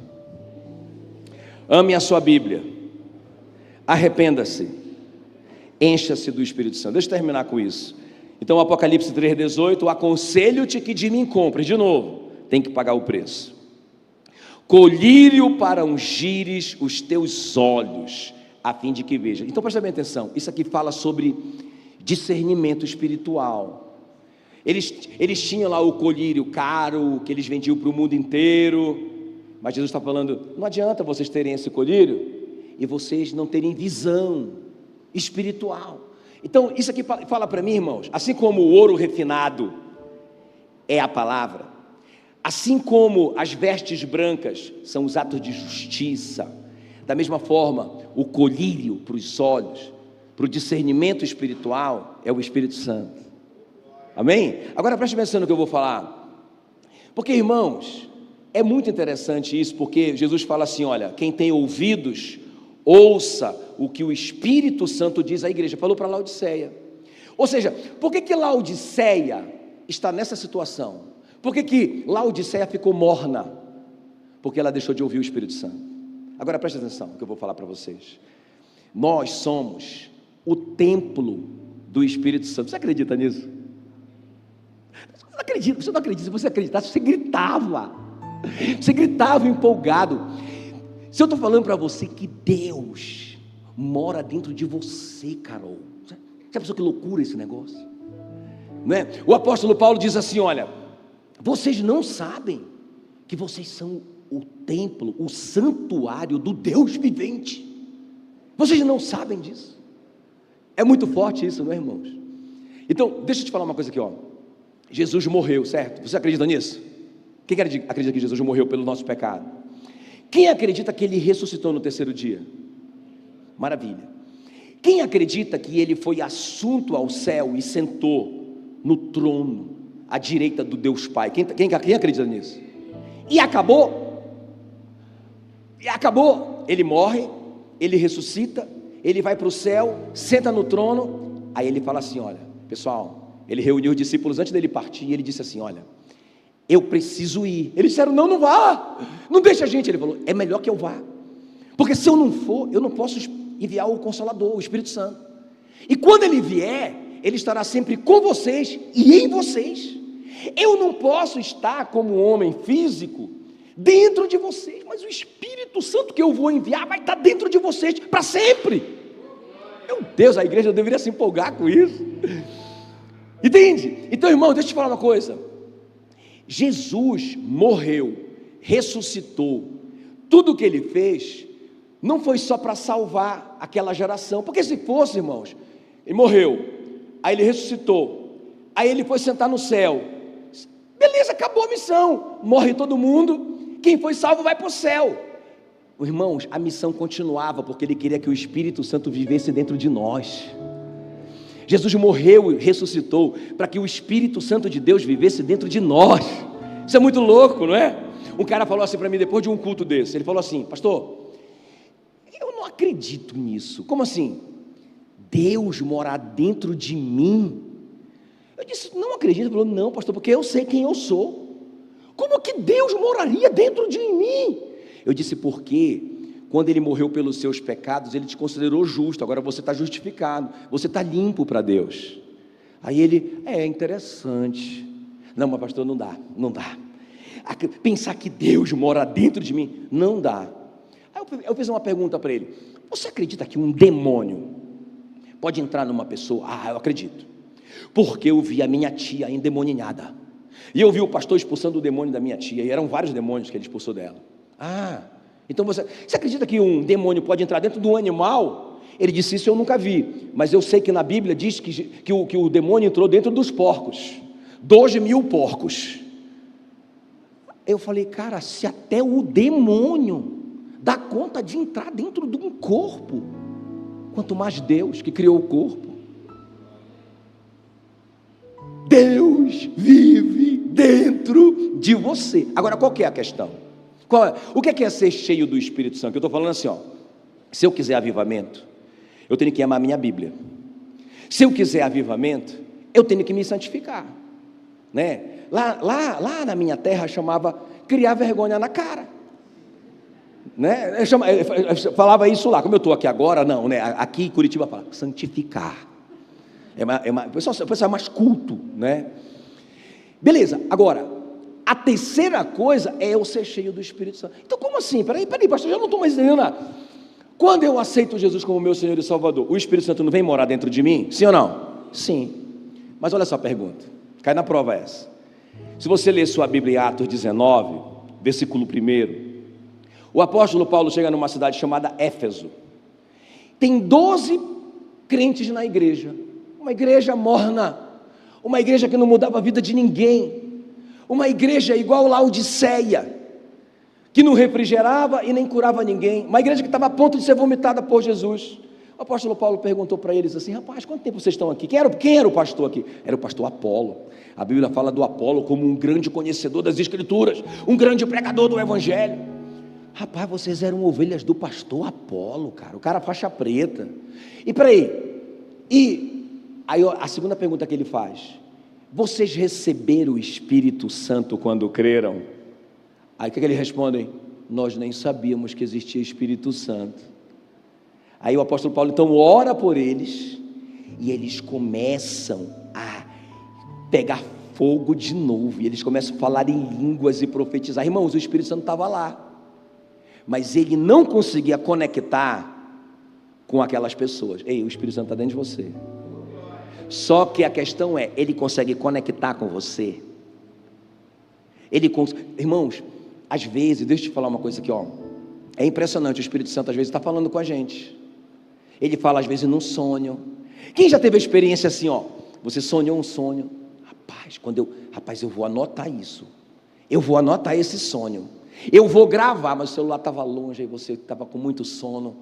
Ame a sua Bíblia, arrependa-se, encha-se do Espírito Santo. Deixa eu terminar com isso. Então, Apocalipse 3,18: aconselho-te que de mim compres. De novo, tem que pagar o preço. Colírio para ungires os teus olhos, a fim de que veja. Então presta bem atenção, isso aqui fala sobre discernimento espiritual. Eles tinham lá o colírio caro, que eles vendiam para o mundo inteiro, mas Jesus está falando: não adianta vocês terem esse colírio e vocês não terem visão espiritual. Então isso aqui fala para mim, irmãos, assim como o ouro refinado é a palavra, assim como as vestes brancas são os atos de justiça, da mesma forma o colírio para os olhos, para o discernimento espiritual, é o Espírito Santo. Amém? Agora preste atenção no que eu vou falar. Porque, irmãos, é muito interessante isso, porque Jesus fala assim, olha, quem tem ouvidos, ouça o que o Espírito Santo diz à igreja. Falou para Laodiceia. Ou seja, por que Laodiceia está nessa situação? Por que Laodiceia ficou morna? Porque ela deixou de ouvir o Espírito Santo. Agora preste atenção, que eu vou falar para vocês. Nós somos o templo do Espírito Santo. Você acredita nisso? Você não acredita, se você acreditasse, você gritava empolgado. Se eu estou falando para você que Deus mora dentro de você, Carol, já pensou que loucura esse negócio? Não é? O apóstolo Paulo diz assim, olha, vocês não sabem que vocês são o templo, o santuário do Deus vivente. Vocês não sabem disso? É muito forte isso, não é, irmãos? Então, deixa eu te falar uma coisa aqui, ó. Jesus morreu, certo? Você acredita nisso? Quem acredita que Jesus morreu pelo nosso pecado? Quem acredita que Ele ressuscitou no terceiro dia? Maravilha. Quem acredita que Ele foi assunto ao céu e sentou no trono, à direita do Deus Pai? Quem acredita nisso? E acabou? Ele morre, Ele ressuscita, Ele vai para o céu, senta no trono, aí Ele fala assim, olha, pessoal, Ele reuniu os discípulos antes dele partir, e Ele disse assim, olha, eu preciso ir. Eles disseram, não vá, não deixa a gente. Ele falou, é melhor que eu vá, porque se eu não for, eu não posso enviar o Consolador, o Espírito Santo, e quando Ele vier, Ele estará sempre com vocês e em vocês. Eu não posso estar como um homem físico dentro de vocês, mas o Espírito Santo que eu vou enviar vai estar dentro de vocês para sempre. Meu Deus, a igreja deveria se empolgar com isso. Entende? Então, irmão, deixa eu te falar uma coisa. Jesus morreu, ressuscitou. Tudo o que Ele fez não foi só para salvar aquela geração, porque se fosse, irmãos, Ele morreu, aí Ele ressuscitou, aí Ele foi sentar no céu, beleza, acabou a missão, morre todo mundo, quem foi salvo vai para o céu. Irmãos, a missão continuava, porque Ele queria que o Espírito Santo vivesse dentro de nós. Jesus morreu e ressuscitou para que o Espírito Santo de Deus vivesse dentro de nós. Isso é muito louco, não é? Um cara falou assim para mim depois de um culto desse, ele falou assim, pastor, eu não acredito nisso. Como assim? Deus morar dentro de mim? Eu disse, não acredito. Ele falou, não, pastor, porque eu sei quem eu sou. Como que Deus moraria dentro de mim? Eu disse, porque quando Ele morreu pelos seus pecados, Ele te considerou justo, agora você está justificado, você está limpo para Deus. Aí ele, é interessante. Não, mas pastor, não dá. Pensar que Deus mora dentro de mim, não dá. Aí eu fiz uma pergunta para ele, você acredita que um demônio pode entrar numa pessoa? Ah, eu acredito, porque eu vi a minha tia endemoninhada, e eu vi o pastor expulsando o demônio da minha tia, e eram vários demônios que ele expulsou dela. Ah, então você acredita que um demônio pode entrar dentro de um animal? Ele disse, isso eu nunca vi, mas eu sei que na Bíblia diz que o demônio entrou dentro dos porcos, 12.000 porcos. Eu falei, cara, se até o demônio dá conta de entrar dentro de um corpo, quanto mais Deus que criou o corpo. Deus vive dentro de você. Agora, qual que é a questão? O que é ser cheio do Espírito Santo? Eu estou falando assim, ó, se eu quiser avivamento, eu tenho que amar a minha Bíblia. Se eu quiser avivamento, eu tenho que me santificar, né? Lá na minha terra chamava criar vergonha na cara, né? Eu falava isso lá, como eu estou aqui agora, não, né? Aqui em Curitiba fala santificar. O pessoal é mais culto, né? Beleza, agora, a terceira coisa é eu ser cheio do Espírito Santo. Então, como assim? Peraí, pastor, eu já não estou mais entendendo nada. Quando eu aceito Jesus como meu Senhor e Salvador, o Espírito Santo não vem morar dentro de mim? Sim ou não? Sim. Mas olha só a pergunta, cai na prova essa. Se você ler sua Bíblia em Atos 19, versículo 1, o apóstolo Paulo chega numa cidade chamada Éfeso. Tem 12 crentes na igreja, uma igreja morna, uma igreja que não mudava a vida de ninguém, uma igreja igual Laodiceia, que não refrigerava e nem curava ninguém, uma igreja que estava a ponto de ser vomitada por Jesus, O apóstolo Paulo perguntou para eles assim: rapaz, quanto tempo vocês estão aqui? Quem era o pastor aqui? Era o pastor Apolo. A Bíblia fala do Apolo como um grande conhecedor das Escrituras, um grande pregador do Evangelho. Rapaz, vocês eram ovelhas do pastor Apolo, cara, o cara faixa preta. E peraí, aí a segunda pergunta que ele faz: vocês receberam o Espírito Santo quando creram? Aí o que eles respondem? Nós nem sabíamos que existia Espírito Santo. Aí o apóstolo Paulo então ora por eles, e eles começam a pegar fogo de novo, e eles começam a falar em línguas e profetizar. Irmãos, o Espírito Santo estava lá, mas ele não conseguia conectar com aquelas pessoas. Ei, o Espírito Santo está dentro de você. Só que a questão é, ele consegue conectar com você? Irmãos, às vezes, deixa eu te falar uma coisa aqui, ó. É impressionante, o Espírito Santo às vezes está falando com a gente. Ele fala às vezes num sonho. Quem já teve a experiência assim, ó? Você sonhou um sonho. Rapaz, eu vou anotar isso. Eu vou anotar esse sonho. Eu vou gravar, mas o celular estava longe, aí você estava com muito sono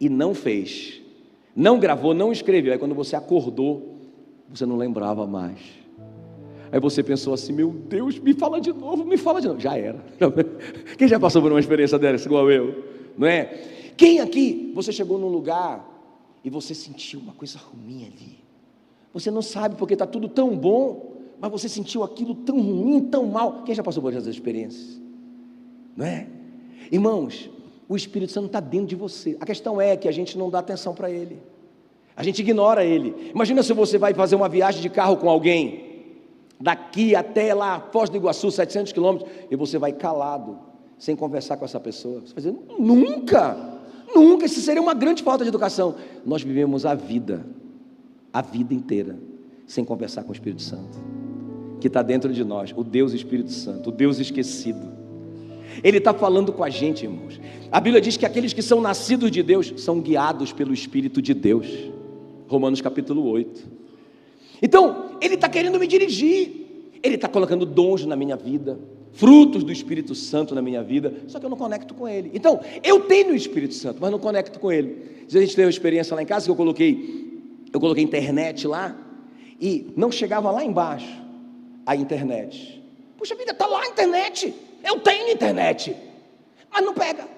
e não fez. Não gravou, não escreveu. Aí quando você acordou, você não lembrava mais. Aí você pensou assim: meu Deus, me fala de novo. Já era. Quem já passou por uma experiência dessa igual eu? Não é? Quem aqui, você chegou num lugar e você sentiu uma coisa ruim ali? Você não sabe porque está tudo tão bom, mas você sentiu aquilo tão ruim, tão mal. Quem já passou por essas experiências? Não é? Irmãos, o Espírito Santo está dentro de você. A questão é que a gente não dá atenção para ele. A gente ignora ele. Imagina se você vai fazer uma viagem de carro com alguém, daqui até lá, Foz do Iguaçu, 700 quilômetros, e você vai calado, sem conversar com essa pessoa. Você vai dizer: nunca, isso seria uma grande falta de educação. Nós vivemos a vida inteira, sem conversar com o Espírito Santo, que está dentro de nós, o Deus Espírito Santo, o Deus esquecido. Ele está falando com a gente, irmãos. A Bíblia diz que aqueles que são nascidos de Deus, são guiados pelo Espírito de Deus, Romanos capítulo 8. Então, Ele está querendo me dirigir, Ele está colocando dons na minha vida, frutos do Espírito Santo na minha vida, só que eu não conecto com Ele. Então, eu tenho o Espírito Santo, mas não conecto com Ele. A gente teve uma experiência lá em casa, que eu coloquei internet lá, e não chegava lá embaixo a internet. Puxa vida, está lá a internet, eu tenho internet, mas não pega.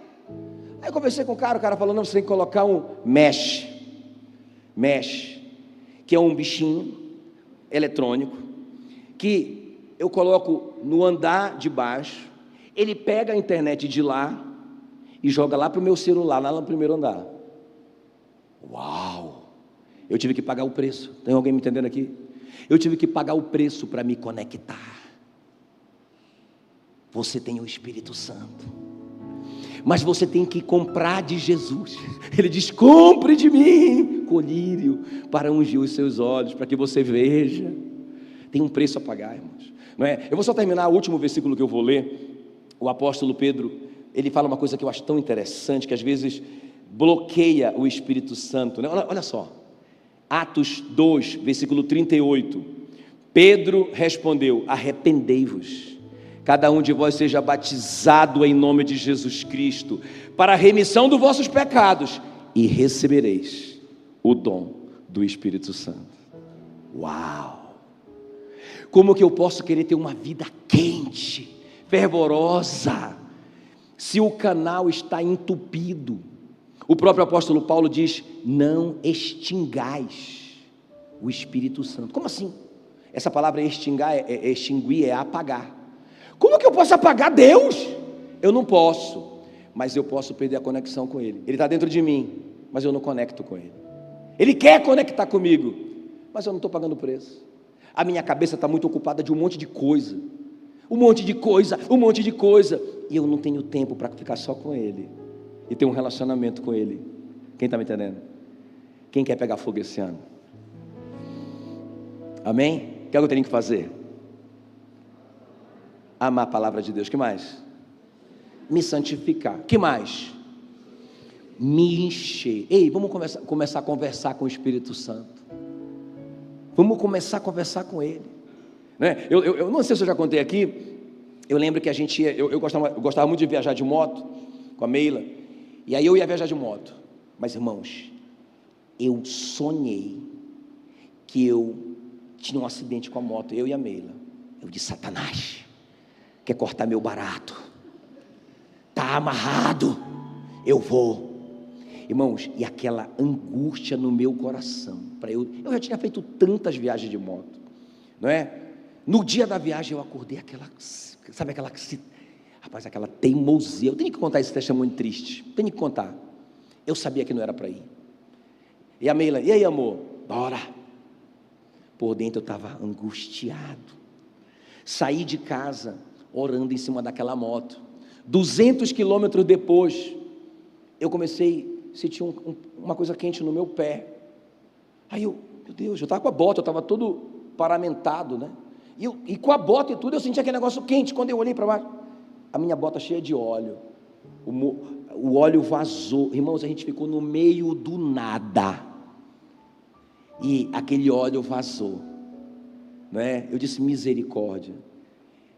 Aí eu conversei com o cara falou: não, você tem que colocar um mesh, que é um bichinho eletrônico, que eu coloco no andar de baixo, ele pega a internet de lá e joga lá para o meu celular, lá no primeiro andar. Uau! Eu tive que pagar o preço. Tem alguém me entendendo aqui? Eu tive que pagar o preço para me conectar. Você tem o Espírito Santo, mas você tem que comprar de Jesus. Ele diz: compre de mim colírio para ungir os seus olhos, para que você veja. Tem um preço a pagar, irmãos, não é? Eu vou só terminar o último versículo que eu vou ler. O apóstolo Pedro, ele fala uma coisa que eu acho tão interessante, que às vezes bloqueia o Espírito Santo, né? Olha só, Atos 2, versículo 38. Pedro respondeu: arrependei-vos, cada um de vós seja batizado em nome de Jesus Cristo, para a remissão dos vossos pecados, e recebereis o dom do Espírito Santo. Uau! Como que eu posso querer ter uma vida quente, fervorosa, se o canal está entupido? O próprio apóstolo Paulo diz: não extingais o Espírito Santo. Como assim? Essa palavra extinguir é apagar. Como que eu posso apagar Deus? Eu não posso, mas eu posso perder a conexão com Ele. Ele está dentro de mim, mas eu não conecto com Ele. Ele quer conectar comigo, mas eu não estou pagando preço. A minha cabeça está muito ocupada de um monte de coisa, e eu não tenho tempo para ficar só com Ele e ter um relacionamento com Ele. Quem está me entendendo? Quem quer pegar fogo esse ano? Amém? O que eu tenho que fazer? Amar a palavra de Deus. Que mais? Me santificar. Que mais? Me encher. Ei, vamos começar a conversar com o Espírito Santo. Vamos começar a conversar com Ele, né? Eu não sei se eu já contei aqui. Eu lembro que a gente ia, eu gostava muito de viajar de moto com a Meila, e aí eu ia viajar de moto. Mas, irmãos, eu sonhei que eu tinha um acidente com a moto, eu e a Meila. Eu disse: Satanás, quer cortar meu barato, está amarrado, eu vou. Irmãos, e aquela angústia no meu coração, eu já tinha feito tantas viagens de moto, não é? No dia da viagem eu acordei aquela teimosia. Eu tenho que contar esse testemunho triste, tenho que contar. Eu sabia que não era para ir. E a Meila: e aí, amor? Bora. Por dentro eu estava angustiado. Saí de casa orando em cima daquela moto. 200 quilômetros depois, eu comecei a sentir uma coisa quente no meu pé. Aí meu Deus, eu estava com a bota, eu estava todo paramentado, né? E com a bota e tudo, eu sentia aquele negócio quente. Quando eu olhei para baixo, a minha bota cheia de óleo, o óleo vazou. Irmãos, a gente ficou no meio do nada, e aquele óleo vazou, não é? Eu disse: misericórdia.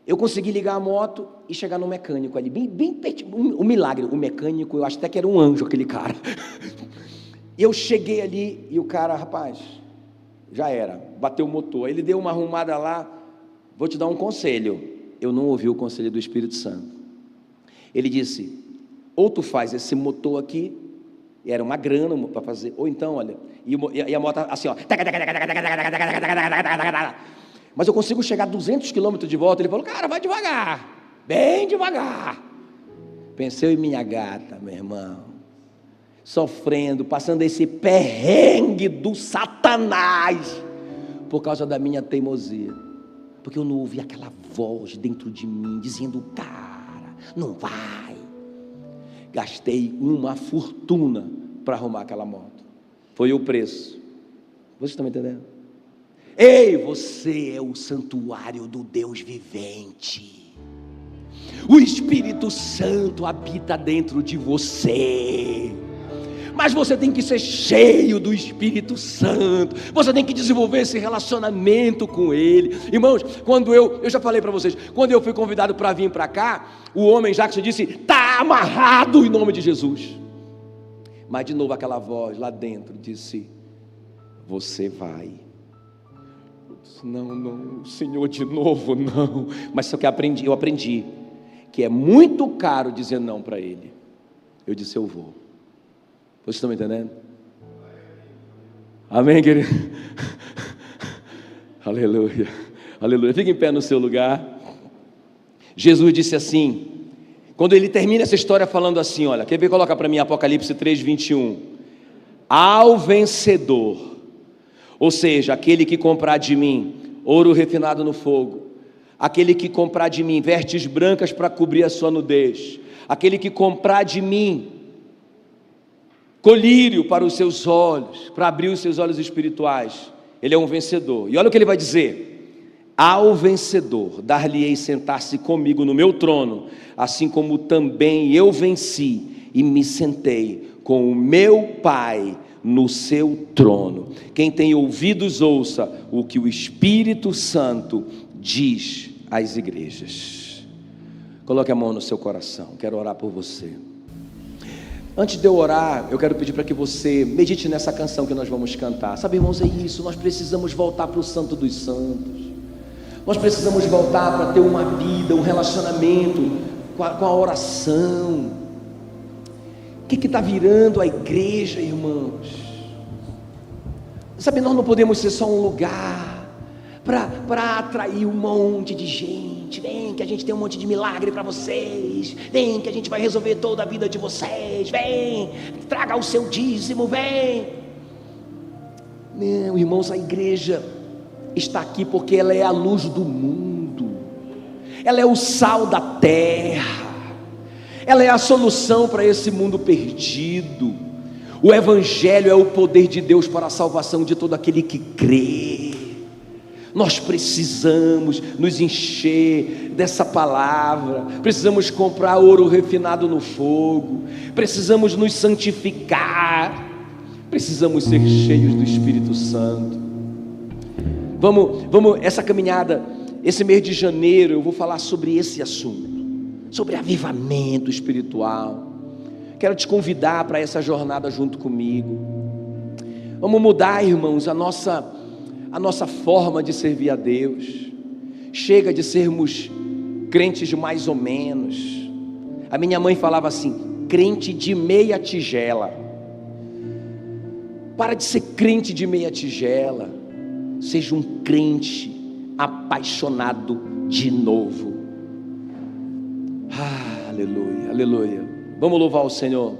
Eu consegui ligar a moto e chegar no mecânico ali, bem perto, um milagre. O mecânico, eu acho até que era um anjo aquele cara. Eu cheguei ali e o cara: rapaz, já era, bateu o motor. Ele deu uma arrumada lá. Vou te dar um conselho. Eu não ouvi o conselho do Espírito Santo. Ele disse: ou tu faz esse motor aqui, e era uma grana para fazer, ou então, olha, e a moto assim, ó, mas eu consigo chegar a 200 quilômetros de volta. Ele falou: cara, vai devagar, bem devagar. Pensei em minha gata, meu irmão, sofrendo, passando esse perrengue do Satanás, por causa da minha teimosia, porque eu não ouvi aquela voz dentro de mim, dizendo: cara, não vai. Gastei uma fortuna para arrumar aquela moto, foi o preço. Vocês estão me entendendo? Ei, você é o santuário do Deus vivente. O Espírito Santo habita dentro de você. Mas você tem que ser cheio do Espírito Santo. Você tem que desenvolver esse relacionamento com Ele. Irmãos, quando eu já falei para vocês, quando eu fui convidado para vir para cá, o homem Jackson disse: está amarrado em nome de Jesus. Mas de novo aquela voz lá dentro disse: você vai. Não, Senhor, de novo não. Mas só que eu aprendi que é muito caro dizer não para Ele. Eu disse: eu vou. Vocês estão me entendendo? Amém, querido? Aleluia, aleluia. Fique em pé no seu lugar. Jesus disse assim, quando ele termina essa história falando assim, olha, quer ver? Coloca para mim Apocalipse 3:21. Ao vencedor, ou seja, aquele que comprar de mim ouro refinado no fogo, aquele que comprar de mim vestes brancas para cobrir a sua nudez, aquele que comprar de mim colírio para os seus olhos, para abrir os seus olhos espirituais, ele é um vencedor. E olha o que ele vai dizer: ao vencedor dar-lhe-ei sentar-se comigo no meu trono, assim como também eu venci e me sentei com o meu Pai no seu trono. Quem tem ouvidos, ouça o que o Espírito Santo diz às igrejas. Coloque a mão no seu coração, quero orar por você. Antes de eu orar, eu quero pedir para que você medite nessa canção que nós vamos cantar. Sabe, irmãos, é isso, nós precisamos voltar para o Santo dos Santos. Nós precisamos voltar para ter uma vida, um relacionamento com a oração. O que está virando a igreja, irmãos? Sabe, nós não podemos ser só um lugar para atrair um monte de gente. Vem que a gente tem um monte de milagre para vocês. Vem que a gente vai resolver toda a vida de vocês. Vem, traga o seu dízimo, vem. Não, irmãos, a igreja está aqui porque ela é a luz do mundo. Ela é o sal da terra. Ela é a solução para esse mundo perdido. O Evangelho é o poder de Deus para a salvação de todo aquele que crê. Nós precisamos nos encher dessa palavra, precisamos comprar ouro refinado no fogo, precisamos nos santificar, precisamos ser cheios do Espírito Santo. Vamos, essa caminhada, esse mês de janeiro, eu vou falar sobre esse assunto, sobre avivamento espiritual. Quero te convidar para essa jornada junto comigo. Vamos mudar, irmãos, a nossa forma de servir a Deus. Chega de sermos crentes de mais ou menos. A minha mãe falava assim: crente de meia tigela. Para de ser crente de meia tigela. Seja um crente apaixonado de novo. Aleluia, aleluia. Vamos louvar o Senhor.